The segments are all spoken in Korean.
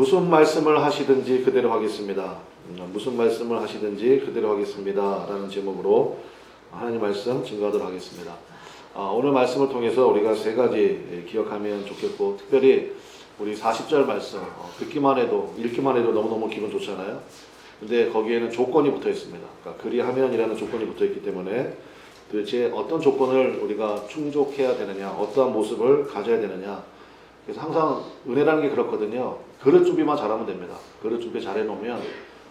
무슨 말씀을 하시든지 그대로 하겠습니다. 무슨 말씀을 하시든지 그대로 하겠습니다. 라는 제목으로 하나님 말씀 증거하도록 하겠습니다. 오늘 말씀을 통해서 우리가 세 가지 기억하면 좋겠고, 특별히 우리 40절 말씀 듣기만 해도 읽기만 해도 너무너무 기분 좋잖아요. 근데 거기에는 조건이 붙어 있습니다. 그러니까 그리하면이라는 조건이 붙어 있기 때문에 도대체 어떤 조건을 우리가 충족해야 되느냐, 어떠한 모습을 가져야 되느냐. 그래서 항상 은혜라는 게 그렇거든요. 그릇 준비만 잘하면 됩니다. 그릇 준비 잘 해놓으면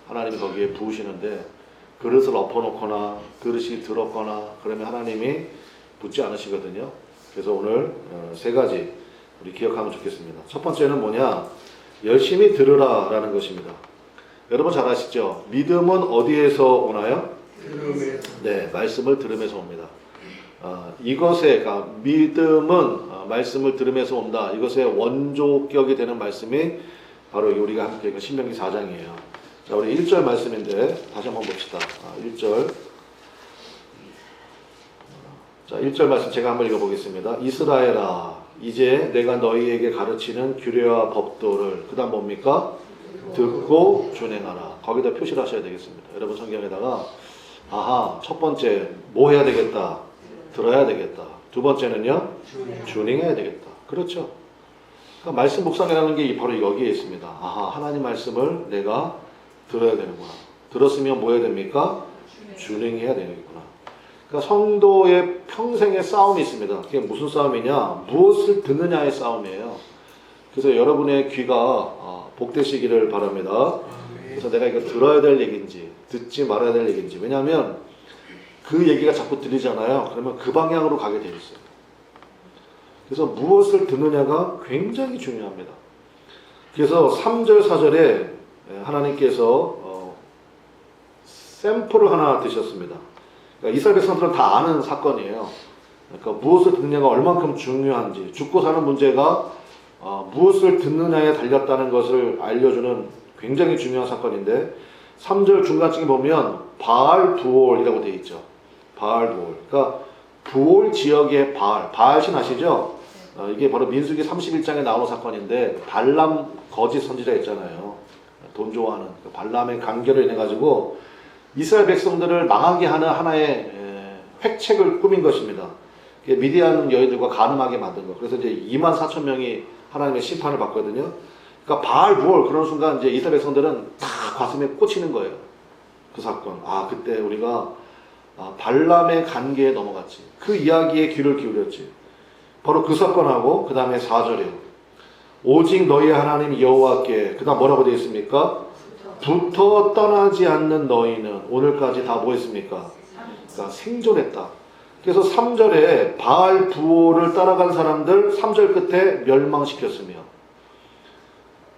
하나님이 거기에 부으시는데, 그릇을 엎어놓거나 그릇이 더럽거나 그러면 하나님이 붙지 않으시거든요. 그래서 오늘 세 가지 우리 기억하면 좋겠습니다. 첫 번째는 뭐냐? 열심히 들으라 라는 것입니다. 여러분 잘 아시죠? 믿음은 어디에서 오나요? 네, 말씀을 들으면서 옵니다. 이것에, 그러니까 믿음은 말씀을 들으면서 온다. 이것의 원조격이 되는 말씀이 바로 우리가 함께 읽은 신명기 4장이에요. 자, 우리 1절 말씀인데 다시 한번 봅시다. 1절. 자, 1절 말씀 제가 한번 읽어보겠습니다. 이스라엘아, 이제 내가 너희에게 가르치는 규례와 법도를, 그 다음 뭡니까? 듣고 준행하라. 거기다 표시를 하셔야 되겠습니다. 여러분 성경에다가 첫 번째 뭐 해야 되겠다? 들어야 되겠다. 두 번째는요? 준행해야 되겠다. 그렇죠. 그러니까 말씀 묵상이라는 게 바로 여기에 있습니다. 하나님 말씀을 내가 들어야 되는구나. 들었으면 뭐 해야 됩니까? 준행해야 되겠구나. 그러니까 성도의 평생의 싸움이 있습니다. 그게 무슨 싸움이냐? 무엇을 듣느냐의 싸움이에요. 그래서 여러분의 귀가 복되시기를 바랍니다. 그래서 내가 이거 들어야 될 얘기인지 듣지 말아야 될 얘기인지, 왜냐하면 그 얘기가 자꾸 들리잖아요. 그러면 그 방향으로 가게 되어 있어요. 그래서 무엇을 듣느냐가 굉장히 중요합니다. 그래서 3절 4절에 하나님께서 샘플을 하나 드셨습니다. 그러니까 이스라엘 백성들은 다 아는 사건이에요. 그러니까 무엇을 듣느냐가 얼만큼 중요한지, 죽고 사는 문제가 무엇을 듣느냐에 달렸다는 것을 알려주는 굉장히 중요한 사건인데, 3절 중간쯤에 보면 바알 부올이라고 되어 있죠. 바알 부올. 그러니까 부올 지역의 바알신 아시죠? 이게 바로 민수기 31장에 나오는 사건인데, 발람 거짓 선지자 있잖아요. 돈 좋아하는 발람의 간결을 인해 가지고 이스라엘 백성들을 망하게 하는 하나의 획책을 꾸민 것입니다. 미디안 여인들과 간음하게 만든 거. 그래서 이제 24,000명이 하나님의 심판을 받거든요. 그러니까 바알 부올, 그런 순간 이제 이스라엘 백성들은 다 가슴에 꽂히는 거예요. 그 사건. 그때 우리가 발람의 관계에 넘어갔지. 그 이야기에 귀를 기울였지. 바로 그 사건하고 그 다음에 4절이에요. 오직 너희 하나님 여호와께, 그 다음 뭐라고 되어 있습니까? 붙어 떠나지 않는 너희는 오늘까지 다 뭐 했습니까? 그러니까 생존했다. 그래서 3절에 바알 부올을 따라간 사람들 3절 끝에 멸망시켰으며,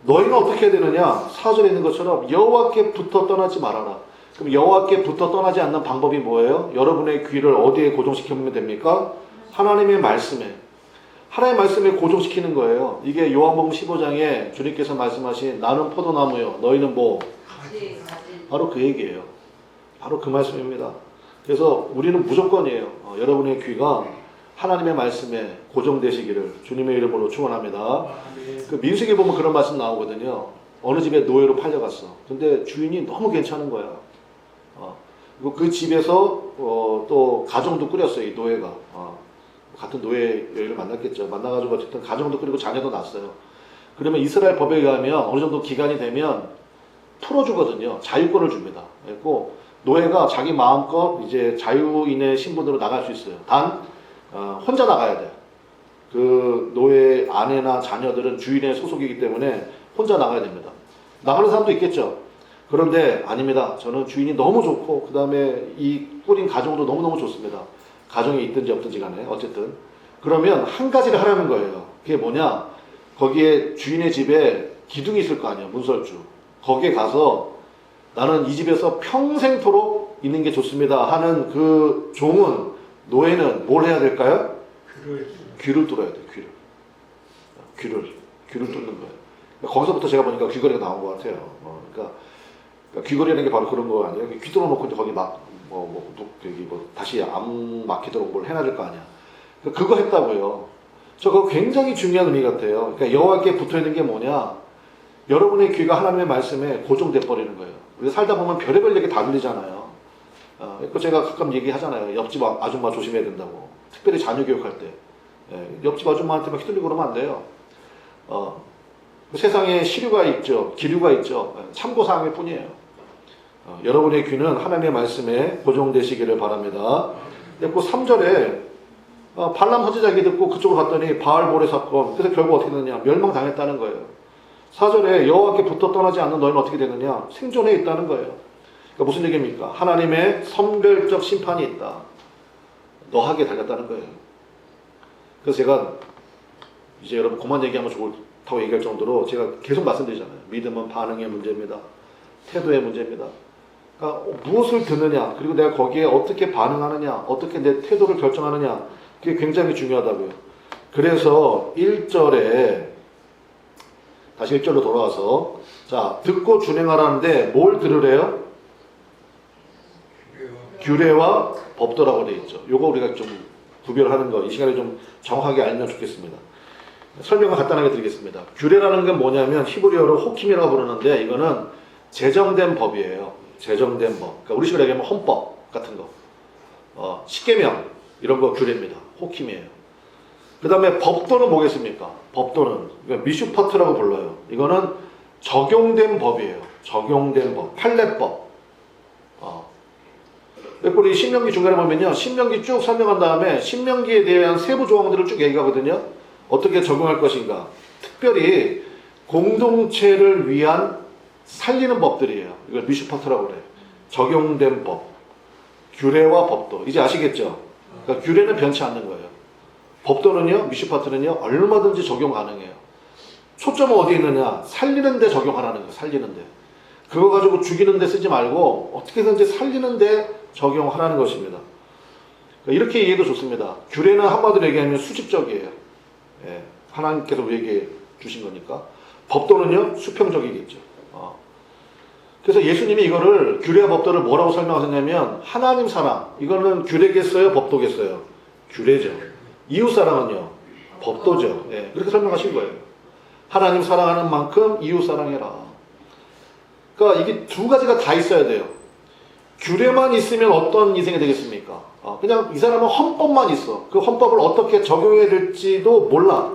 너희는 어떻게 해야 되느냐? 4절에 있는 것처럼 여호와께 붙어 떠나지 말아라. 그럼 여호와께 붙어 떠나지 않는 방법이 뭐예요? 여러분의 귀를 어디에 고정시키면 됩니까? 하나님의 말씀에. 하나님의 말씀에 고정시키는 거예요. 이게 요한복음 15장에 주님께서 말씀하신 나는 포도나무요 너희는 뭐? 바로 그 얘기예요. 바로 그 말씀입니다. 그래서 우리는 무조건이에요. 여러분의 귀가 하나님의 말씀에 고정되시기를 주님의 이름으로 축원합니다. 그 민수기 보면 그런 말씀 나오거든요. 어느 집에 노예로 팔려갔어. 근데 주인이 너무 괜찮은 거야. 그리고 그 집에서 또 가정도 꾸렸어요. 이 노예가. 같은 노예 여인을 만났겠죠. 만나가지고 어쨌든 가정도 꾸리고 자녀도 낳았어요. 그러면 이스라엘 법에 의하면 어느 정도 기간이 되면 풀어주거든요. 자유권을 줍니다. 그리고 노예가 자기 마음껏 이제 자유인의 신분으로 나갈 수 있어요. 단 혼자 나가야 돼. 그 노예 아내나 자녀들은 주인의 소속이기 때문에 혼자 나가야 됩니다. 나가는 사람도 있겠죠. 그런데 아닙니다. 저는 주인이 너무 좋고 그 다음에 이 꾸린 가정도 너무너무 좋습니다. 가정이 있든지 없든지 간에 어쨌든 그러면 한 가지를 하라는 거예요. 그게 뭐냐? 거기에 주인의 집에 기둥이 있을 거 아니야. 문설주. 거기에 가서 나는 이 집에서 평생토록 있는 게 좋습니다 하는 그 종은, 노예는 뭘 해야 될까요? 귀를 뚫어야 돼. 귀를 뚫는 거예요. 거기서부터 제가 보니까 귀걸이가 나온 것 같아요. 그러니까 귀걸이라는 게 바로 그런 거 아니에요? 귀 뚫어놓고 이제 거기 다시 안 막히도록 뭘 해놔야 될 거 아니야. 그거 했다고요. 저 그거 굉장히 중요한 의미 같아요. 그러니까 여호와께 붙어 있는 게 뭐냐? 여러분의 귀가 하나님의 말씀에 고정돼 버리는 거예요. 그래서 살다 보면 별의별 얘기 다 들리잖아요. 그 제가 가끔 얘기하잖아요. 옆집 아줌마 조심해야 된다고. 특별히 자녀 교육할 때. 옆집 아줌마한테 막 휘둘리고 그러면 안 돼요. 세상에 시류가 있죠. 기류가 있죠. 참고사항일 뿐이에요. 여러분의 귀는 하나님의 말씀에 고정되시기를 바랍니다. 그 3절에 발람 선지자에게 듣고 그쪽으로 갔더니 바알볼의 사건. 그래서 결국 어떻게 됐느냐? 멸망당했다는 거예요. 4절에 여호와께 붙어 떠나지 않는 너희는 어떻게 되느냐? 생존해 있다는 거예요. 그러니까 무슨 얘기입니까? 하나님의 선별적 심판이 있다. 너하게 달렸다는 거예요. 그래서 제가 이제 여러분 그만 얘기하면 좋다고 얘기할 정도로 제가 계속 말씀드리잖아요. 믿음은 반응의 문제입니다. 태도의 문제입니다. 그러니까 무엇을 듣느냐, 그리고 내가 거기에 어떻게 반응하느냐, 어떻게 내 태도를 결정하느냐, 그게 굉장히 중요하다고요. 그래서 1절에 다시 1절로 돌아와서 자, 듣고 준행하라는데 뭘 들으래요? 규례와 법도라고 되어 있죠. 요거 우리가 좀 구별하는 거 이 시간에 좀 정확하게 알면 좋겠습니다. 설명을 간단하게 드리겠습니다. 규례라는 건 뭐냐면 히브리어로 호킴이라고 부르는데 이거는 제정된 법이에요. 제정된 법. 그러니까 우리 식으로 얘기하면 헌법 같은 거. 십계명 이런 거 규례입니다. 호킴이에요. 그 다음에 법도는 뭐겠습니까? 법도는 그러니까 미슈파트라고 불러요. 이거는 적용된 법이에요. 적용된 법. 판례법. 우리 신명기 중간에 보면요. 신명기 쭉 설명한 다음에 신명기에 대한 세부 조항들을 쭉 얘기하거든요. 어떻게 적용할 것인가. 특별히 공동체를 위한 살리는 법들이에요. 이걸 미슈파트라고 그래요. 적용된 법. 규례와 법도. 이제 아시겠죠? 그러니까 규례는 변치 않는 거예요. 법도는요, 미슈파트는요, 얼마든지 적용 가능해요. 초점은 어디에 있느냐? 살리는 데 적용하라는 거예요. 살리는 데. 그거 가지고 죽이는 데 쓰지 말고 어떻게든지 살리는 데 적용하라는 것입니다. 이렇게 이해도 좋습니다. 규례는 한마디로 얘기하면 수직적이에요. 하나님께서 얘기해 주신 거니까. 법도는요, 수평적이겠죠. 그래서 예수님이 이거를 규례와 법도를 뭐라고 설명하셨냐면 하나님 사랑, 이거는 규례겠어요? 법도겠어요? 규례죠. 이웃 사랑은요? 법도죠. 그렇게 설명하신 거예요. 하나님 사랑하는 만큼 이웃 사랑해라. 그러니까 이게 두 가지가 다 있어야 돼요. 규례만 있으면 어떤 인생이 되겠습니까? 그냥 이 사람은 헌법만 있어. 그 헌법을 어떻게 적용해야 될지도 몰라.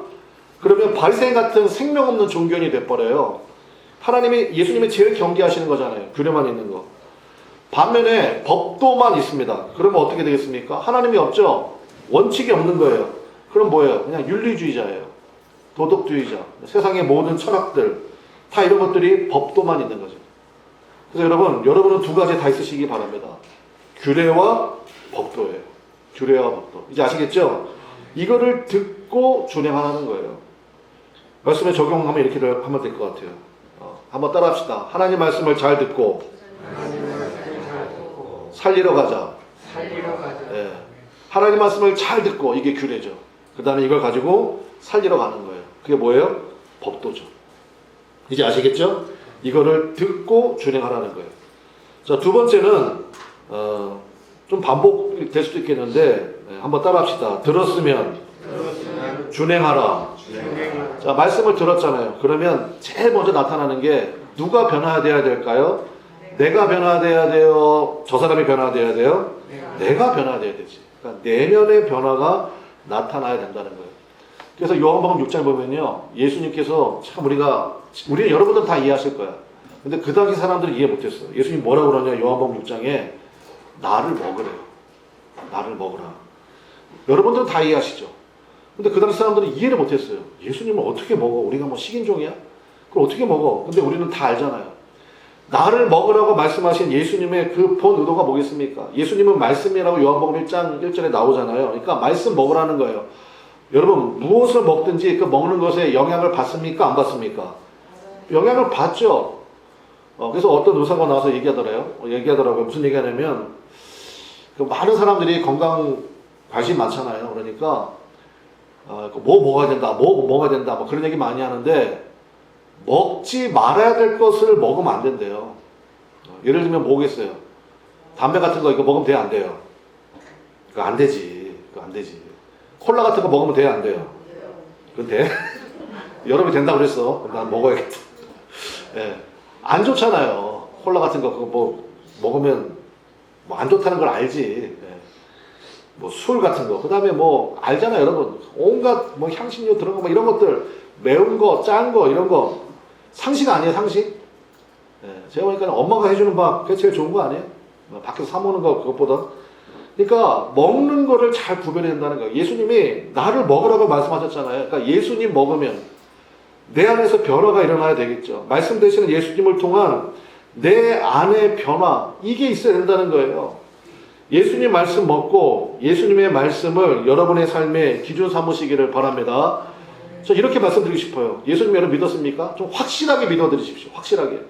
그러면 바리새인 같은 생명 없는 종교인이 돼버려요. 예수님이 제일 경계하시는 거잖아요. 규례만 있는 거. 반면에 법도만 있습니다. 그러면 어떻게 되겠습니까? 하나님이 없죠? 원칙이 없는 거예요. 그럼 뭐예요? 그냥 윤리주의자예요. 도덕주의자. 세상의 모든 철학들. 다 이런 것들이 법도만 있는 거죠. 그래서 여러분은 두 가지 다 있으시기 바랍니다. 규례와 법도예요. 규례와 법도. 이제 아시겠죠? 이거를 듣고 준행하라는 거예요. 말씀에 적용하면 이렇게 하면 될 것 같아요. 한번 따라 합시다. 하나님 말씀을 잘 듣고 살리러 가자. 하나님 말씀을 잘 듣고 이게 규례죠. 그 다음에 이걸 가지고 살리러 가는 거예요. 그게 뭐예요? 법도죠. 이제 아시겠죠? 이거를 듣고 준행하라는 거예요. 자, 두 번째는 좀 반복될 수도 있겠는데 한번 따라 합시다. 들었으면 준행하라. 자, 말씀을 들었잖아요. 그러면 제일 먼저 나타나는 게 누가 변화돼야 될까요? 내가 변화돼야 돼요? 저 사람이 변화돼야 돼요? 내가 변화돼야 되지. 그러니까 내면의 변화가 나타나야 된다는 거예요. 그래서 요한복음 6장 보면요, 예수님께서 참 우리는 여러분들 다 이해하실 거야. 근데 그 당시 사람들은 이해 못했어요. 예수님 뭐라고 그러냐? 요한복음 6장에 나를 먹으래요. 나를 먹으라. 여러분들은 다 이해하시죠? 근데 그 당시 사람들은 이해를 못했어요. 예수님을 어떻게 먹어? 우리가 뭐 식인종이야? 그걸 어떻게 먹어? 근데 우리는 다 알잖아요. 나를 먹으라고 말씀하신 예수님의 그 본 의도가 뭐겠습니까? 예수님은 말씀이라고 요한복음 1장 1절에 나오잖아요. 그러니까 말씀 먹으라는 거예요. 여러분, 무엇을 먹든지 그 먹는 것에 영향을 받습니까? 안 받습니까? 영향을 받죠. 그래서 어떤 의사가 나와서 얘기하더라고요. 무슨 얘기하냐면, 많은 사람들이 건강 관심 많잖아요. 그러니까, 뭐 먹어야 된다, 뭐 먹어야 된다, 뭐 그런 얘기 많이 하는데, 먹지 말아야 될 것을 먹으면 안 된대요. 예를 들면 뭐겠어요? 담배 같은 거 이거 먹으면 돼요, 안 돼요? 그거 안 되지. 그거 안 되지. 콜라 같은 거 먹으면 돼요, 안 돼요? 그건 돼? 여러분이 된다고 그랬어. 난 먹어야겠다. 예. 안 좋잖아요. 콜라 같은 거 그거 뭐 먹으면 뭐 안 좋다는 걸 알지. 예. 뭐 술 같은 거. 그다음에 뭐 알잖아요, 여러분. 온갖 뭐 향신료 들어간 거 이런 것들 매운 거, 짠 거 이런 거 상식 아니에요, 상식? 예. 제가 보니까 엄마가 해주는 밥 그게 제일 좋은 거 아니에요? 밖에서 사 먹는 거 그것보다. 그러니까 먹는 거를 잘 구별해야 된다는 거예요. 예수님이 나를 먹으라고 말씀하셨잖아요. 그러니까 예수님 먹으면 내 안에서 변화가 일어나야 되겠죠. 말씀 되시는 예수님을 통한 내 안의 변화 이게 있어야 된다는 거예요. 예수님 말씀 먹고 예수님의 말씀을 여러분의 삶의 기준 삼으시기를 바랍니다. 저 이렇게 말씀드리고 싶어요. 예수님 여러분 믿었습니까? 좀 확실하게 믿어드리십시오. 확실하게.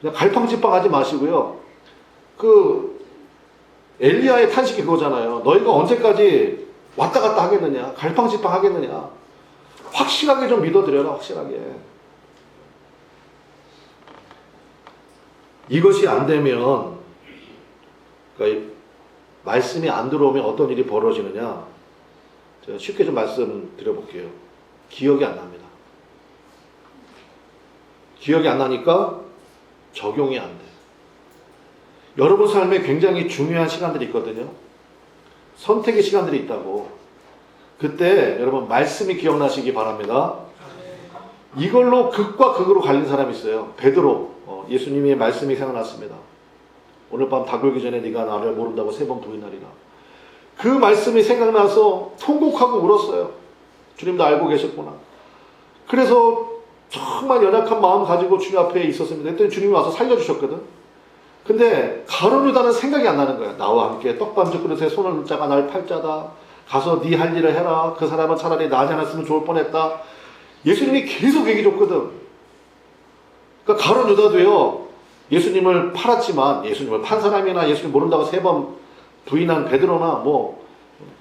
그냥 갈팡질팡하지 마시고요. 그 엘리야의 탄식이 그거잖아요. 너희가 언제까지 왔다 갔다 하겠느냐, 갈팡질팡 하겠느냐. 확실하게 좀 믿어드려라, 확실하게. 이것이 안 되면, 그러니까 말씀이 안 들어오면 어떤 일이 벌어지느냐. 제가 쉽게 좀 말씀드려볼게요. 기억이 안 납니다. 기억이 안 나니까 적용이 안 돼. 여러분 삶에 굉장히 중요한 시간들이 있거든요. 선택의 시간들이 있다고. 그때 여러분 말씀이 기억나시기 바랍니다. 이걸로 극과 극으로 갈린 사람이 있어요. 베드로. 예수님의 말씀이 생각났습니다. 오늘 밤 닭 울기 전에 네가 나를 모른다고 3번 부인하리라. 그 말씀이 생각나서 통곡하고 울었어요. 주님도 알고 계셨구나. 그래서 정말 연약한 마음 가지고 주님 앞에 있었습니다. 그랬더니 주님이 와서 살려주셨거든. 근데 가룟 유다는 생각이 안 나는 거야. 나와 함께 떡반죽 그릇에 손을 얹은 자가 날 팔자다. 가서 네 할 일을 해라. 그 사람은 차라리 나지 않았으면 좋을 뻔했다. 예수님이 계속 얘기 줬거든. 그러니까 가룟 유다도요. 예수님을 팔았지만 예수님을 판 사람이나 예수님 모른다고 3번 부인한 베드로나 뭐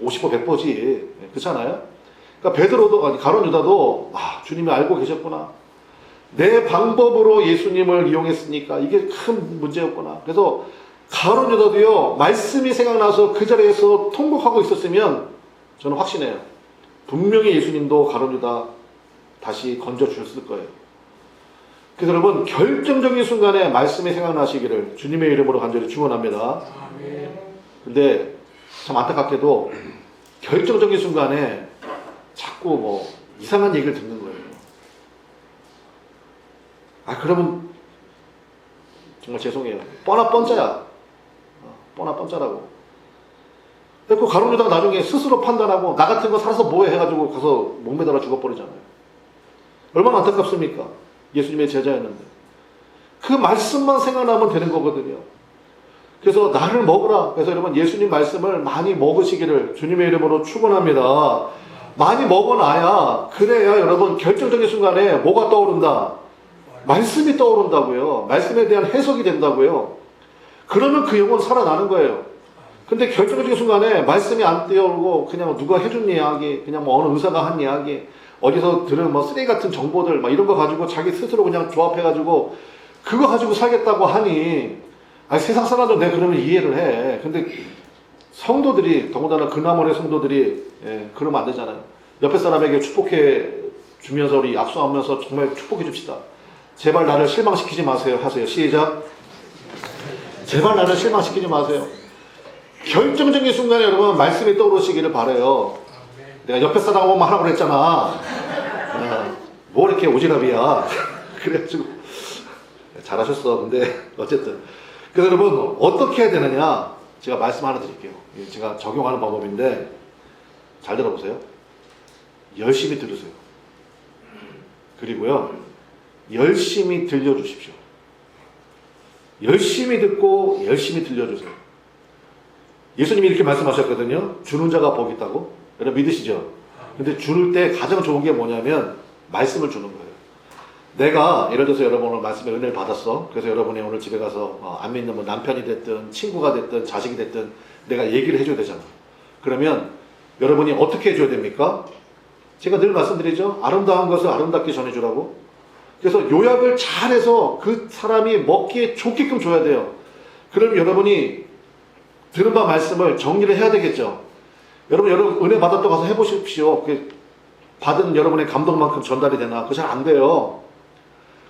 50보 100보지. 그렇잖아요. 그러니까 베드로도 가룟 유다도 주님이 알고 계셨구나. 내 방법으로 예수님을 이용했으니까 이게 큰 문제였구나. 그래서 가룟 유다도요. 말씀이 생각나서 그 자리에서 통곡하고 있었으면 저는 확신해요. 분명히 예수님도 가룟 유다 다시 건져주셨을 거예요. 그래서 여러분 결정적인 순간에 말씀이 생각나시기를 주님의 이름으로 간절히 축원합니다. 근데 참 안타깝게도 결정적인 순간에 자꾸 뭐 이상한 얘기를 듣는 거예요. 그러면 정말 죄송해요. 뻔한 뻔짜야. 뻔한 뻔짜라고. 그래서 가룟 유다가 나중에 스스로 판단하고 나 같은 거 살아서 뭐해 해가지고 가서 목매달아 죽어버리잖아요. 얼마나 안타깝습니까? 예수님의 제자였는데. 그 말씀만 생각나면 되는 거거든요. 그래서 나를 먹으라. 그래서 여러분 예수님 말씀을 많이 먹으시기를 주님의 이름으로 축원합니다. 많이 먹어놔야 그래야 여러분 결정적인 순간에 뭐가 떠오른다? 말씀이 떠오른다고요. 말씀에 대한 해석이 된다고요. 그러면 그 영혼 살아나는 거예요. 근데 결정적인 순간에 말씀이 안 떠오르고 그냥 누가 해준 이야기, 그냥 뭐 어느 의사가 한 이야기, 어디서 들은 뭐 쓰레기 같은 정보들 막 이런 거 가지고 자기 스스로 그냥 조합해가지고 그거 가지고 살겠다고 하니 세상 사람들 내가 그러면 이해를 해. 근데 성도들이 더군다나 그나물의 성도들이 그러면 안 되잖아요. 옆에 사람에게 축복해 주면서 우리 악수하면서 정말 축복해 줍시다. 제발 나를 실망시키지 마세요. 하세요. 시작. 제발 나를 실망시키지 마세요. 결정적인 순간에 여러분 말씀이 떠오르시기를 바라요. 내가 옆에 사람하고만 하라고 그랬잖아. 뭐 이렇게 오지랖이야. 그래가지고 잘하셨어. 근데 어쨌든 그래서 여러분 어떻게 해야 되느냐 제가 말씀 하나 드릴게요. 제가 적용하는 방법인데 잘 들어보세요. 열심히 들으세요. 그리고요 열심히 들려주십시오. 열심히 듣고 열심히 들려주세요. 예수님이 이렇게 말씀하셨거든요. 주는 자가 복이 있다고. 여러분 믿으시죠? 근데 줄 때 가장 좋은 게 뭐냐면 말씀을 주는 거예요. 내가 예를 들어서 여러분 오늘 말씀에 은혜를 받았어. 그래서 여러분이 오늘 집에 가서 안 믿는 뭐 남편이 됐든 친구가 됐든 자식이 됐든 내가 얘기를 해줘야 되잖아. 그러면 여러분이 어떻게 해줘야 됩니까? 제가 늘 말씀드리죠. 아름다운 것을 아름답게 전해주라고. 그래서 요약을 잘해서 그 사람이 먹기에 좋게끔 줘야 돼요. 그럼 여러분이 들은 바 말씀을 정리를 해야 되겠죠. 여러분 은혜 받았다고 가서 해보십시오. 받은 여러분의 감동만큼 전달이 되나? 그거 잘 안 돼요.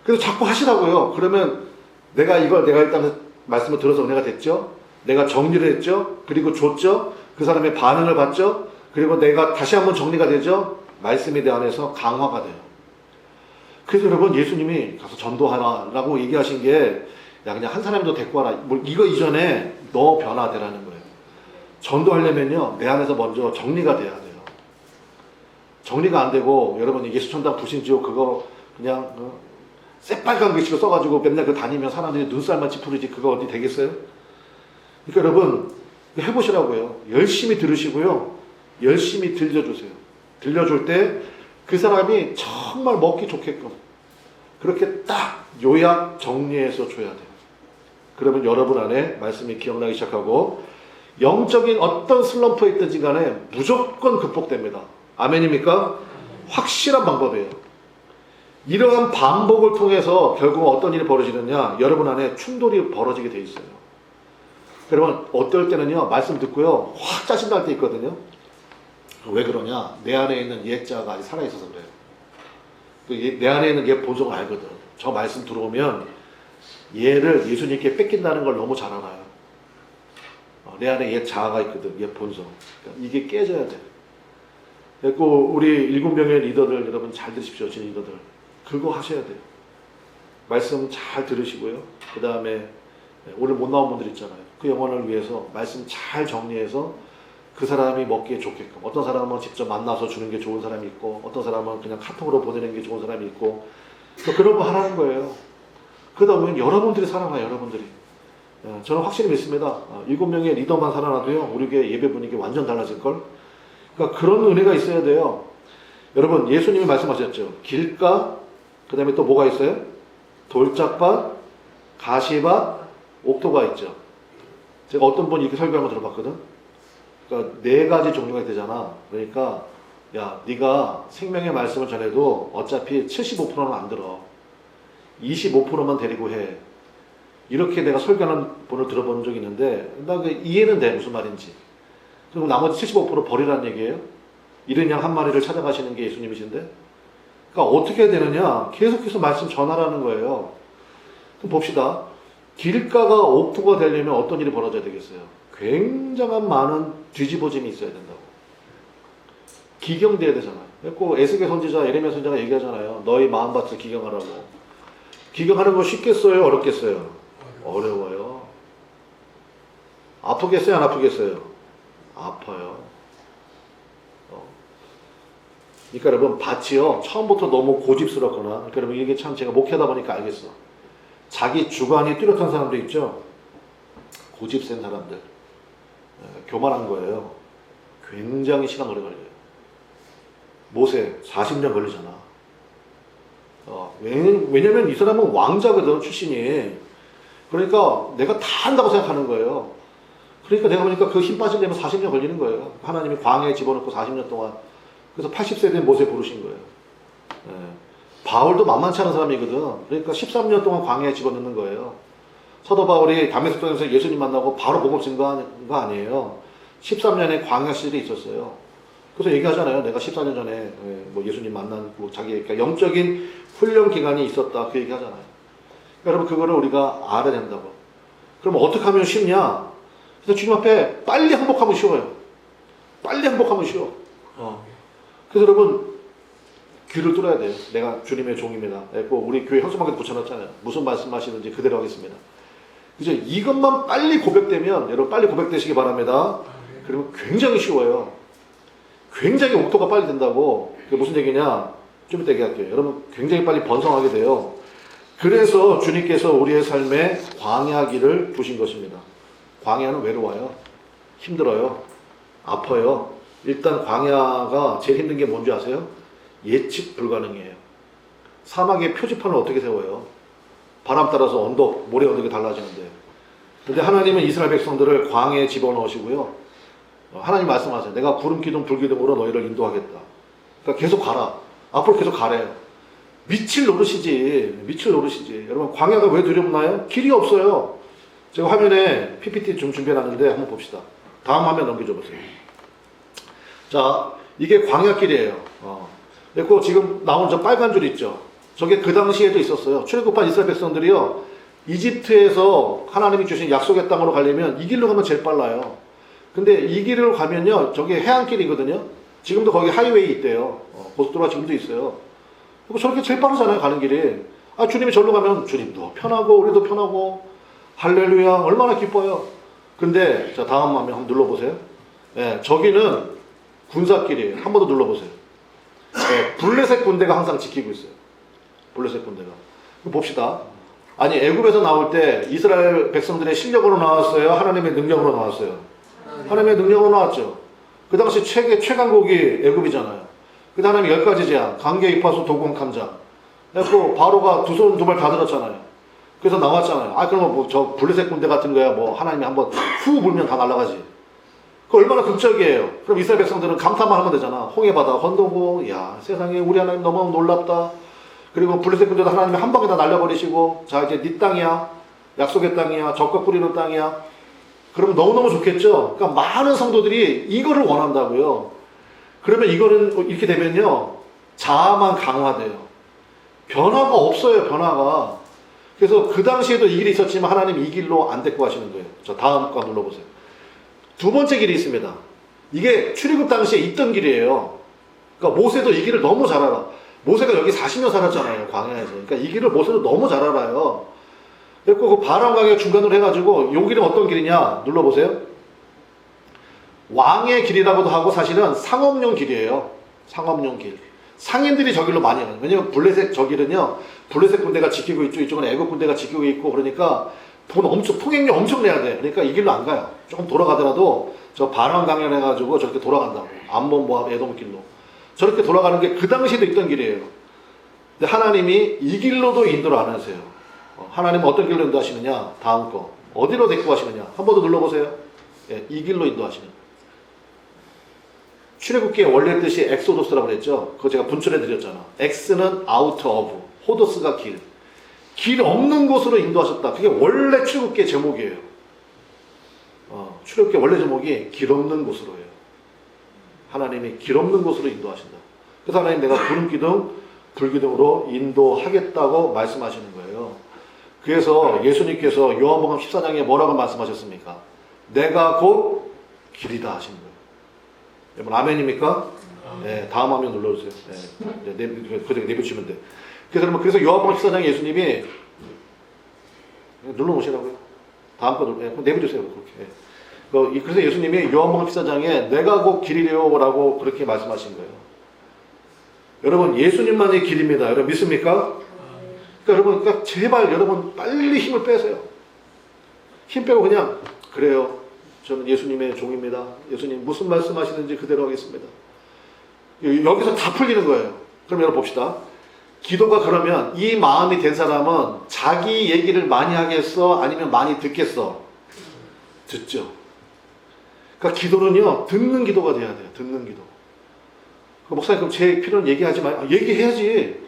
그래서 자꾸 하시라고요. 그러면 내가 일단 말씀을 들어서 은혜가 됐죠. 내가 정리를 했죠. 그리고 줬죠. 그 사람의 반응을 봤죠. 그리고 내가 다시 한번 정리가 되죠. 말씀에 대해서 강화가 돼요. 그래서 여러분 예수님이 가서 전도하라라고 얘기하신 게 야 그냥 한 사람도 데리고 와라. 뭐 이거 이전에 너 변화되라는 거예요. 전도하려면요 내 안에서 먼저 정리가 돼야 돼요. 정리가 안 되고 여러분이 예수천당 불신지옥 그거 그냥 새빨간 글씨로 써가지고 맨날 그 다니면 사람들이 눈살만 찌푸리지 그거 어디 되겠어요? 그러니까 여러분 해보시라고요. 열심히 들으시고요. 열심히 들려주세요. 들려줄 때 그 사람이 정말 먹기 좋게끔 그렇게 딱 요약 정리해서 줘야 돼요. 그러면 여러분 안에 말씀이 기억나기 시작하고 영적인 어떤 슬럼프에 있든지 간에 무조건 극복됩니다. 아멘입니까? 확실한 방법이에요. 이러한 반복을 통해서 결국 어떤 일이 벌어지느냐 여러분 안에 충돌이 벌어지게 돼 있어요. 여러분 어떨 때는요 말씀 듣고요 확 짜증날 때 있거든요. 왜 그러냐? 내 안에 있는 옛자가 아직 살아있어서 그래요. 내 안에 있는 옛 본성을 알거든. 저 말씀 들어오면 얘를 예수님께 뺏긴다는 걸 너무 잘 알아요. 내 안에 옛 자아가 있거든. 옛 본성. 그러니까 이게 깨져야 돼. 그래서 우리 7명의 리더들 여러분 잘 들으십시오. 제 리더들. 그거 하셔야 돼요. 말씀 잘 들으시고요. 그 다음에 오늘 못 나온 분들 있잖아요. 그 영혼을 위해서 말씀 잘 정리해서 그 사람이 먹기에 좋게끔 어떤 사람은 직접 만나서 주는 게 좋은 사람이 있고 어떤 사람은 그냥 카톡으로 보내는 게 좋은 사람이 있고 그런 거 하라는 거예요. 그러다 보면 여러분들이 살아나요. 여러분들이. 저는 확실히 믿습니다. 7명의 리더만 살아나도요 우리 교회 예배 분위기 완전 달라질걸. 그러니까 그런 은혜가 있어야 돼요. 여러분 예수님이 말씀하셨죠. 길가 그 다음에 또 뭐가 있어요? 돌짝밭, 가시밭, 옥토가 있죠. 제가 어떤 분이 이렇게 설교한 거 들어봤거든. 그러니까 4가지 종류가 되잖아. 그러니까 야 네가 생명의 말씀을 전해도 어차피 75%는 안 들어. 25%만 데리고 해. 이렇게 내가 설교하는 분을 들어본 적이 있는데 나 그 이해는 돼 무슨 말인지. 그리고 나머지 75% 버리라는 얘기예요. 이른 양 한 마리를 찾아가시는 게 예수님이신데 그러니까 어떻게 해야 되느냐 계속해서 말씀 전하라는 거예요. 그럼 봅시다. 길가가 옥토가 되려면 어떤 일이 벌어져야 되겠어요? 굉장한 많은 뒤집어짐이 있어야 된다고. 기경돼야 되잖아요. 그리고 에스겔 선지자, 예레미야 선지자가 얘기하잖아요. 너희 마음밭을 기경하라고. 기경하는 거 쉽겠어요? 어렵겠어요? 어려워요. 아프겠어요? 안 아프겠어요? 아파요. 그러니까 여러분 밭이요 처음부터 너무 고집스럽거나 그러니까 여러분 이게 참 제가 목회하다 보니까 알겠어. 자기 주관이 뚜렷한 사람들 있죠? 고집센 사람들. 교만한 거예요. 굉장히 시간 오래 걸려요. 모세 40년 걸리잖아. 왜냐면 이 사람은 왕자거든 출신이. 그러니까 내가 다 한다고 생각하는 거예요. 그러니까 내가 보니까 그 힘 빠지려면 40년 걸리는 거예요. 하나님이 광야에 집어넣고 40년 동안. 그래서 80세 된 모세 부르신 거예요. 바울도 만만치 않은 사람이거든. 그러니까 13년 동안 광야에 집어넣는 거예요. 사도 바울이 다메섹도에서 예수님 만나고 바로 복음 증거한 거 아니에요. 13년의 광야 시절이 있었어요. 그래서 얘기하잖아요. 내가 14년 전에 뭐 예수님 만나고 자기 그러니까 영적인 훈련 기간이 있었다. 그 얘기하잖아요. 그러니까 여러분 그거를 우리가 알아야 된다고. 그럼 어떻게 하면 쉽냐? 그래서 주님 앞에 빨리 항복하면 쉬워요. 빨리 항복하면 쉬워. 그래서 여러분 귀를 뚫어야 돼요. 내가 주님의 종입니다. 우리 교회 현수막에도 붙여놨잖아요. 무슨 말씀하시는지 그대로 하겠습니다. 그죠? 이것만 빨리 고백되면 여러분 빨리 고백되시기 바랍니다. 그리고 굉장히 쉬워요. 굉장히 옥토가 빨리 된다고. 그게 무슨 얘기냐? 좀 이따 얘기할게요. 여러분 굉장히 빨리 번성하게 돼요. 그래서 주님께서 우리의 삶에 광야기를 두신 것입니다. 광야는 외로워요. 힘들어요. 아파요. 일단 광야가 제일 힘든 게 뭔지 아세요? 예측 불가능이에요. 사막의 표지판을 어떻게 세워요? 바람 따라서 언덕, 모래 언덕이 달라지는데. 근데 하나님은 이스라엘 백성들을 광야에 집어넣으시고요. 하나님 말씀하세요. 내가 구름 기둥, 불 기둥으로 너희를 인도하겠다. 그러니까 계속 가라. 앞으로 계속 가래요. 밑을 노르시지. 밑을 노르시지. 여러분 광야가 왜 두렵나요? 길이 없어요. 제가 화면에 PPT 좀 준비해놨는데 한번 봅시다. 다음 화면 넘겨줘 보세요. 자, 이게 광야길이에요. 그리고 지금 나온 저 빨간 줄 있죠? 저게 그 당시에도 있었어요. 출애굽한 이스라엘 백성들이요, 이집트에서 하나님이 주신 약속의 땅으로 가려면 이 길로 가면 제일 빨라요. 근데 이 길을 가면요, 저게 해안길이거든요. 지금도 거기 하이웨이 있대요. 고속도로가 지금도 있어요. 저렇게 제일 빠르잖아요, 가는 길이. 아, 주님이 절로 가면 주님도 편하고 우리도 편하고 할렐루야, 얼마나 기뻐요. 근데 자, 다음 화면 한번 눌러보세요. 예, 저기는 군사길이에요. 한 번 더 눌러보세요. 예, 블레셋 군대가 항상 지키고 있어요. 블레셋 군대가. 봅시다. 아니, 애굽에서 나올 때 이스라엘 백성들의 실력으로 나왔어요? 하나님의 능력으로 나왔어요? 하나님의 능력으로 나왔죠. 그 당시 최강국이 애굽이잖아요. 그 다음에 10가지 재앙, 강계, 이파수, 도공, 탐장. 그래서 바로가 두 손 두 발 다 들었잖아요. 그래서 나왔잖아요. 아, 그러면 뭐 저 블레셋 군대 같은 거야, 뭐 하나님이 한번 후 불면 다 날아가지. 그 얼마나 극적이에요. 그럼 이스라엘 백성들은 감탄만 하면 되잖아. 홍해 바다 건너고, 야, 세상에 우리 하나님 너무 놀랍다. 그리고 블레셋 군대도 하나님이 한 방에 다 날려버리시고, 자, 이제 네 땅이야, 약속의 땅이야, 적과 뿌리는 땅이야. 그러면 너무너무 좋겠죠. 그러니까 많은 성도들이 이거를 원한다고요. 그러면 이거는 이렇게 되면요, 자아만 강화돼요. 변화가 없어요, 변화가. 그래서 그 당시에도 이 길이 있었지만 하나님 이 길로 안 데리고 가시는 거예요. 저 다음 거 눌러보세요. 두 번째 길이 있습니다. 이게 출애굽 당시에 있던 길이에요. 그러니까 모세도 이 길을 너무 잘 알아. 모세가 여기 40년 살았잖아요, 광야에서. 그러니까 이 길을 모세도 너무 잘 알아요. 그리고 그 바람 강의 중간으로 해가지고 요 길은 어떤 길이냐 눌러보세요. 왕의 길이라고도 하고 사실은 상업용 길이에요. 상업용 길. 상인들이 저 길로 많이 가요. 왜냐면 블레셋 저 길은요, 블레셋 군대가 지키고 있죠. 이쪽은 애굽 군대가 지키고 있고, 그러니까 돈 엄청, 통행료 엄청 내야 돼. 그러니까 이 길로 안 가요. 조금 돌아가더라도 저 바람 강연 해가지고 저렇게 돌아간다고. 암몬, 모압, 에돔 길로. 저렇게 돌아가는 게 그 당시에도 있던 길이에요. 근데 하나님이 이 길로도 인도를 안 하세요. 하나님은 어떤 길로 인도하시느냐? 다음 거. 어디로 데리고 가시느냐? 한 번 더 눌러보세요. 예, 이 길로 인도하시는. 출애굽기의 원래 뜻이 엑소도스라고 그랬죠. 그거 제가 분출해 드렸잖아. 엑스는 아우트 오브, 호도스가 길. 길 없는 곳으로 인도하셨다. 그게 원래 출애굽기의 제목이에요. 출애굽기의 원래 제목이 길 없는 곳으로예요. 하나님이 길 없는 곳으로 인도하신다. 그래서 하나님 내가 구름 기둥, 불 기둥으로 인도하겠다고 말씀하시는 거예요. 그래서 예수님께서 요한복음 14장에 뭐라고 말씀하셨습니까? 내가 곧 길이다 하신 거예요. 여러분 아멘입니까? 네, 다음 화면 눌러주세요. 네, 그대로 내비치면 돼. 그래서 요한복음 14장에 예수님이 눌러놓으시라고요. 다음 거 내비주세요. 그렇게. 그래서 예수님이 요한복음 14장에 내가 곧 길이래요라고 그렇게 말씀하신 거예요. 여러분 예수님만이 길입니다. 여러분 믿습니까? 그러니까 여러분 제발 여러분 빨리 힘을 빼세요. 힘 빼고 그냥 그래요. 저는 예수님의 종입니다. 예수님 무슨 말씀하시는지 그대로 하겠습니다. 여기서 다 풀리는 거예요. 그럼 여러분 봅시다. 기도가 그러면 이 마음이 된 사람은 자기 얘기를 많이 하겠어? 아니면 많이 듣겠어? 듣죠. 그러니까 기도는요, 듣는 기도가 돼야 돼요. 듣는 기도. 목사님, 그럼 제 필요는 얘기하지 마요. 얘기해야지.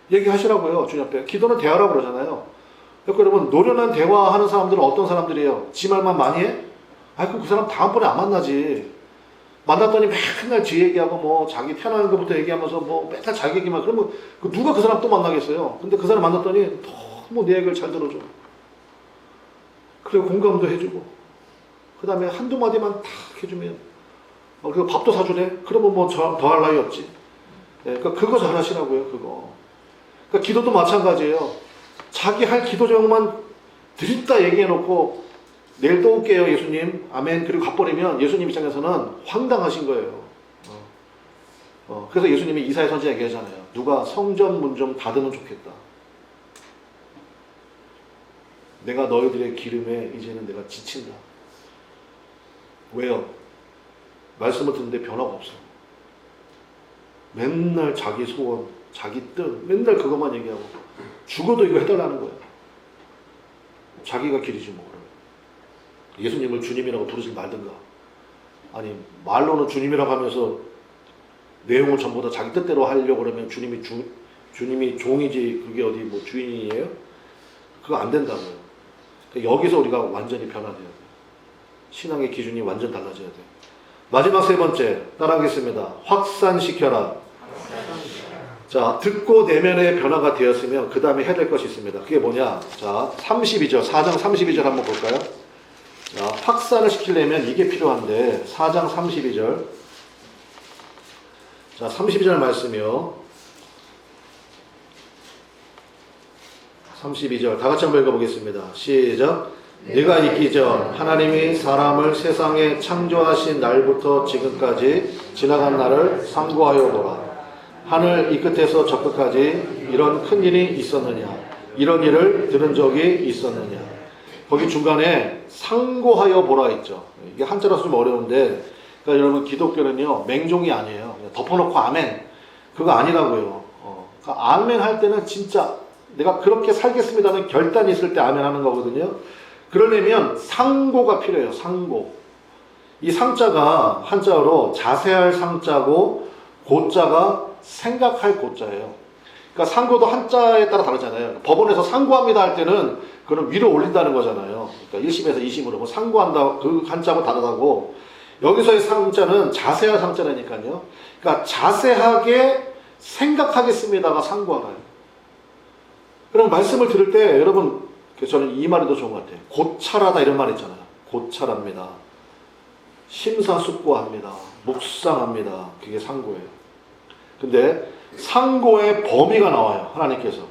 얘기하시라고요. 주님 앞에. 기도는 대화라고 그러잖아요. 그러니까 여러분, 노련한 대화하는 사람들은 어떤 사람들이에요? 지 말만 많이 해? 그럼 그 사람 다음번에 안 만나지. 만났더니 맨날 지 얘기하고 뭐 자기 편안한 것부터 얘기하면서 뭐 맨날 자기 얘기만, 그러면 누가 그 사람 또 만나겠어요? 근데 그 사람 만났더니 너무 내 얘기를 잘 들어줘. 그리고 공감도 해주고, 그 다음에 한두 마디만 탁 해주면, 그리고 밥도 사주네? 그러면 뭐 더 할 나위 없지. 그러니까 그거 잘 하시라고요, 그거. 그러니까 기도도 마찬가지예요. 자기 할 기도 제목만 드립다 얘기해놓고, 내일 또 올게요, 예수님. 아멘. 그리고 가버리면 예수님 입장에서는 황당하신 거예요. 그래서 예수님이 이사야 선지자 얘기하잖아요. 누가 성전 문 좀 닫으면 좋겠다. 내가 너희들의 기름에 이제는 내가 지친다. 왜요? 말씀을 듣는데 변화가 없어. 맨날 자기 소원, 자기 뜻, 맨날 그것만 얘기하고 죽어도 이거 해달라는 거야. 자기가 길이지 뭐. 예수님을 주님이라고 부르지 말든가. 아니 말로는 주님이라고 하면서 내용을 전부 다 자기 뜻대로 하려고 그러면 주님이 종이지 그게 어디 뭐 주인이에요? 그거 안 된다고요. 그러니까 여기서 우리가 완전히 변화돼야 돼요. 신앙의 기준이 완전 달라져야 돼요. 마지막 세 번째 따라하겠습니다. 확산시켜라. 자, 듣고 내면의 변화가 되었으면 그 다음에 해야 될 것이 있습니다. 그게 뭐냐? 자, 32절, 4장 32절 한번 볼까요? 자, 확산을 시키려면 이게 필요한데 4장 32절. 자, 32절 말씀이요. 32절 다 같이 한번 읽어보겠습니다. 시작. 네가 있기 전 하나님이 사람을 세상에 창조하신 날부터 지금까지 지나간 날을 상고하여 보라. 하늘 이 끝에서 저 끝까지 이런 큰 일이 있었느냐? 이런 일을 들은 적이 있었느냐? 거기 중간에 상고하여 보라 있죠. 이게 한자라서 좀 어려운데, 그러니까 여러분 기독교는요 맹종이 아니에요. 덮어놓고 아멘 그거 아니라고요. 그러니까 아멘 할 때는 진짜 내가 그렇게 살겠습니다는 결단이 있을 때 아멘 하는 거거든요. 그러려면 상고가 필요해요. 상고. 이 상자가 한자로 자세할 상자고 고자가 생각할 고자예요. 그러니까 상고도 한자에 따라 다르잖아요. 법원에서 상고합니다 할 때는 그건 위로 올린다는 거잖아요. 그러니까 1심에서 2심으로 뭐 상고한다 그 한자하고 다르다고. 여기서의 상자는 자세할 상자라니까요. 그러니까 자세하게 생각하겠습니다가 상고하나요. 그럼 말씀을 들을 때 여러분 저는 이 말이 더 좋은 것 같아요. 고찰하다 이런 말 있잖아요. 고찰합니다. 심사숙고합니다. 묵상합니다. 그게 상고예요. 근데 상고의 범위가 나와요. 하나님께서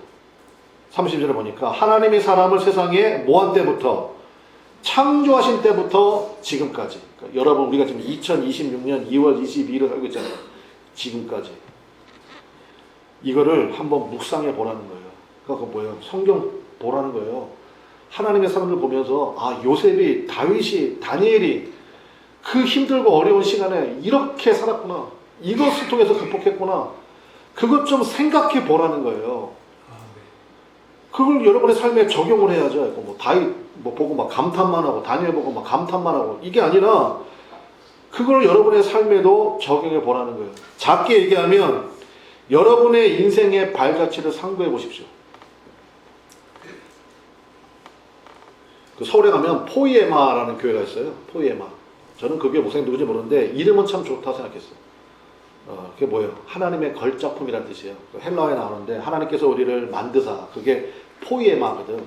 30절에 보니까 하나님이 사람을 세상에 뭐한 때부터 창조하신 때부터 지금까지. 그러니까 여러분 우리가 지금 2026년 2월 22일을 살고 있잖아요. 지금까지. 이거를 한번 묵상해 보라는 거예요. 그러니까 뭐예요? 성경 보라는 거예요. 하나님의 사람들 보면서 아 요셉이, 다윗이, 다니엘이 그 힘들고 어려운 시간에 이렇게 살았구나. 이것을 통해서 극복했구나. 그것 좀 생각해 보라는 거예요. 그걸 여러분의 삶에 적용을 해야죠. 뭐 다윗 뭐 보고 막 감탄만 하고 다니엘 보고 막 감탄만 하고 이게 아니라 그걸 여러분의 삶에도 적용해 보라는 거예요. 작게 얘기하면 여러분의 인생의 발자취를 상고해 보십시오. 그 서울에 가면 포이에마라는 교회가 있어요. 포이에마. 저는 그 교회 목사님 누구인지 모르는데 이름은 참 좋다 생각했어요. 그게 뭐예요? 하나님의 걸작품이라는 뜻이에요. 헬라어에 나오는데 하나님께서 우리를 만드사 그게 포이에마거든.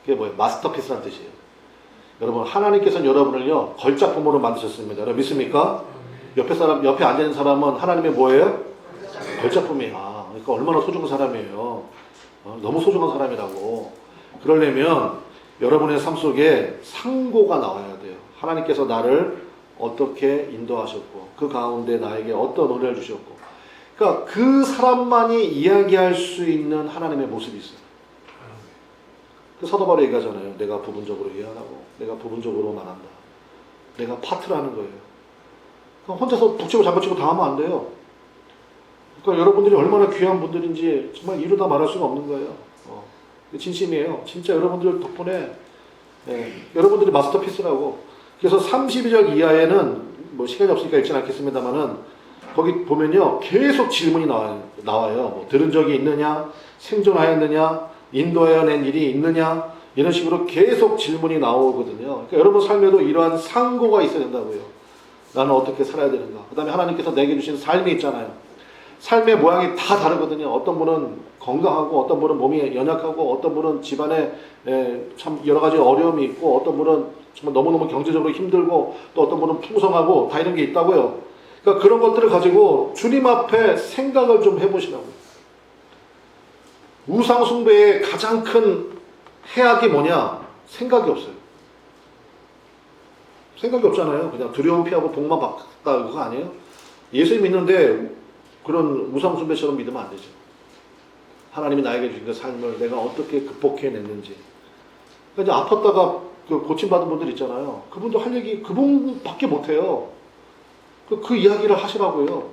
그게 뭐예요? 마스터피스라는 뜻이에요. 여러분 하나님께서는 여러분을요 걸작품으로 만드셨습니다. 여러분 믿습니까? 옆에 앉아있는 사람은 하나님의 뭐예요? 걸작품이야. 그러니까 얼마나 소중한 사람이에요. 너무 소중한 사람이라고. 그러려면 여러분의 삶 속에 상고가 나와야 돼요. 하나님께서 나를 어떻게 인도하셨고 그 가운데 나에게 어떤 은혜를 주셨고 그러니까 그 사람만이 이야기할 수 있는 하나님의 모습이 있어요. 그 사도 바울이 얘기하잖아요. 내가 부분적으로 이해하고 내가 부분적으로 말한다. 내가 파트라는 거예요. 그러니까 혼자서 북치고 장구치고 당하면 안 돼요. 그러니까 여러분들이 얼마나 귀한 분들인지 정말 이루다 말할 수가 없는 거예요. 진심이에요. 진짜 여러분들 덕분에 여러분들이 마스터피스라고. 그래서 32절 이하에는 뭐 시간이 없으니까 읽진 않겠습니다만은 거기 보면요 계속 질문이 나와요. 뭐 들은 적이 있느냐, 생존하였느냐, 인도해낸 일이 있느냐 이런 식으로 계속 질문이 나오거든요. 그러니까 여러분 삶에도 이러한 상고가 있어야 된다고요. 나는 어떻게 살아야 되는가. 그 다음에 하나님께서 내게 주신 삶이 있잖아요. 삶의 모양이 다 다르거든요. 어떤 분은 건강하고 어떤 분은 몸이 연약하고 어떤 분은 집안에 참 여러 가지 어려움이 있고 어떤 분은 정말 너무너무 경제적으로 힘들고 또 어떤 분은 풍성하고 다 이런 게 있다고요. 그러니까 그런 것들을 가지고 주님 앞에 생각을 좀 해보시라고요. 우상 숭배의 가장 큰 해악이 뭐냐? 생각이 없어요. 생각이 없잖아요. 그냥 두려움 피하고 복만 받다 그거 아니에요? 예수 믿는데 그런 우상 숭배처럼 믿으면 안 되죠. 하나님이 나에게 주신 그 삶을 내가 어떻게 극복해냈는지. 그러니까 이제 아팠다가 그 고침받은 분들 있잖아요. 그분도 할 얘기 그분밖에 못해요. 그 이야기를 하시라고요.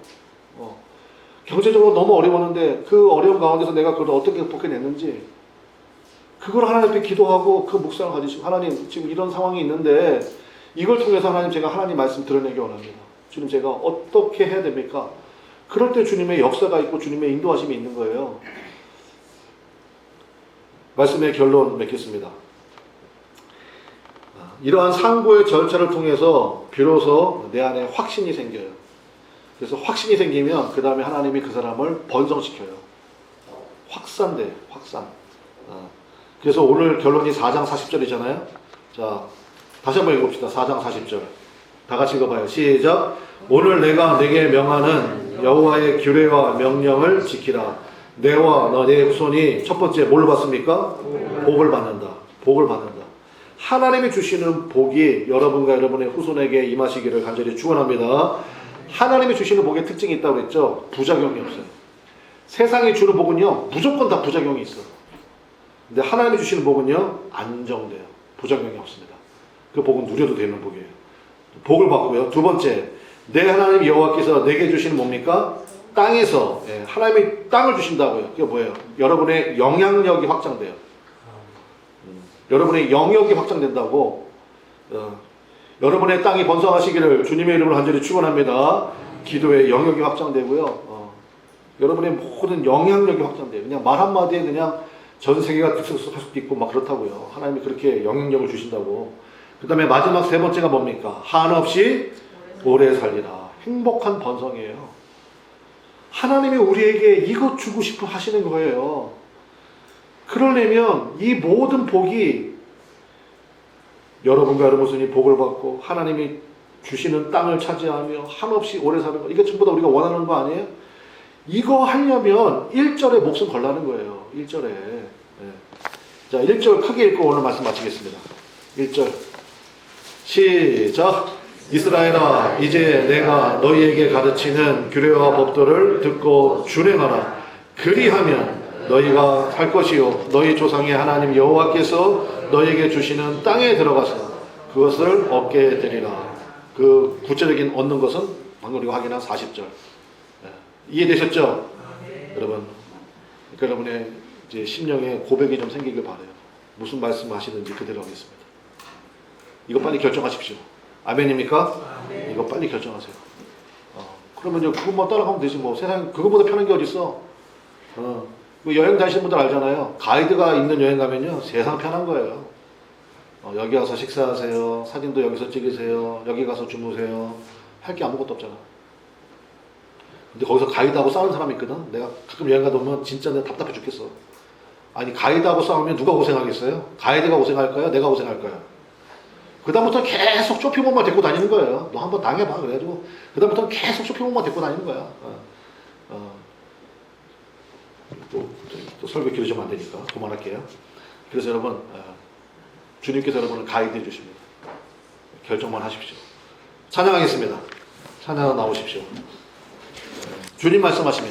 경제적으로 너무 어려웠는데 그 어려운 가운데서 내가 그걸 어떻게 극복해냈는지 그걸 하나님 앞에 기도하고 그 묵상을 가지시고 하나님 지금 이런 상황이 있는데 이걸 통해서 하나님 제가 하나님 말씀 드러내기 원합니다. 주님 제가 어떻게 해야 됩니까? 그럴 때 주님의 역사가 있고 주님의 인도하심이 있는 거예요. 말씀의 결론 맺겠습니다. 이러한 상고의 절차를 통해서 비로소 내 안에 확신이 생겨요. 그래서 확신이 생기면 그 다음에 하나님이 그 사람을 번성시켜요. 확산돼요. 확산. 그래서 오늘 결론이 4장 40절이잖아요. 자, 다시 한번 읽읍시다. 4장 40절. 다 같이 읽어봐요. 시작. 오늘 내가 내게 명하는 여호와의 규례와 명령을 지키라. 내와 너의 후손이 첫 번째 뭘로 받습니까? 복을 받는다. 복을 받는다. 하나님이 주시는 복이 여러분과 여러분의 후손에게 임하시기를 간절히 축원합니다. 하나님이 주시는 복의 특징이 있다고 했죠. 부작용이 없어요. 세상이 주는 복은요, 무조건 다 부작용이 있어요. 근데 하나님이 주시는 복은요, 안정돼요. 부작용이 없습니다. 그 복은 누려도 되는 복이에요. 복을 받고요. 두 번째, 내 하나님 여호와께서 내게 주시는 뭡니까? 땅에서, 하나님이 땅을 주신다고요. 그게 뭐예요? 여러분의 영향력이 확장돼요. 여러분의 영역이 확장된다고. 여러분의 땅이 번성하시기를 주님의 이름으로 간절히 축원합니다. 기도의 영역이 확장되고요. 여러분의 모든 영향력이 확장돼요. 그냥 말 한마디에 그냥 전 세계가 들썩할 수도 있고 막 그렇다고요. 하나님이 그렇게 영향력을 주신다고. 그 다음에 마지막 세 번째가 뭡니까? 한없이 오래 살리라. 행복한 번성이에요. 하나님이 우리에게 이것 주고 싶어 하시는 거예요. 그러려면 이 모든 복이 여러분과 여러분 손이 복을 받고 하나님이 주시는 땅을 차지하며 한없이 오래 사는 거, 이게 전부 다 우리가 원하는 거 아니에요? 이거 하려면 1절에 목숨 걸라는 거예요. 1절에. 자, 1절 크게 읽고 오늘 말씀 마치겠습니다. 1절 시작. 이스라엘아, 이제 내가 너희에게 가르치는 규례와 법도를 듣고 준행하라. 그리하면 너희가 살 것이요 너희 조상의 하나님 여호와께서 너희에게 주시는 땅에 들어가서 그것을 얻게 되리라. 그 구체적인 얻는 것은 방금 우리가 확인한 40절. 이해되셨죠? 여러분, 그러니까 여러분의 이제 심령에 고백이 좀 생기길 바라요. 무슨 말씀하시는지 그대로 하겠습니다. 이거 빨리 결정하십시오. 아멘입니까? 아멘. 이거 빨리 결정하세요. 그러면 이제 그것만 따라가면 되지 뭐. 세상 그거보다 편한 게 어딨어. 여행 다니시는 분들 알잖아요. 가이드가 있는 여행 가면요, 세상 편한 거예요. 여기 가서 식사하세요. 사진도 여기서 찍으세요. 여기 가서 주무세요. 할 게 아무것도 없잖아. 근데 거기서 가이드하고 싸우는 사람이 있거든. 내가 가끔 여행 가다 보면 진짜 내가 답답해 죽겠어. 아니, 가이드하고 싸우면 누가 고생하겠어요? 가이드가 고생할까요? 내가 고생할까요? 그 다음부터 계속 쇼핑몰만 데리고 다니는 거예요. 너 한번 당해봐. 그래가지고 그 다음부터는 계속 쇼핑몰만 데리고 다니는 거야. 또 설교 길어지면 안 되니까 그만할게요. 그래서 여러분, 주님께서 여러분을 가이드해 주십니다. 결정만 하십시오. 찬양하겠습니다. 찬양 나오십시오. 주님 말씀하시면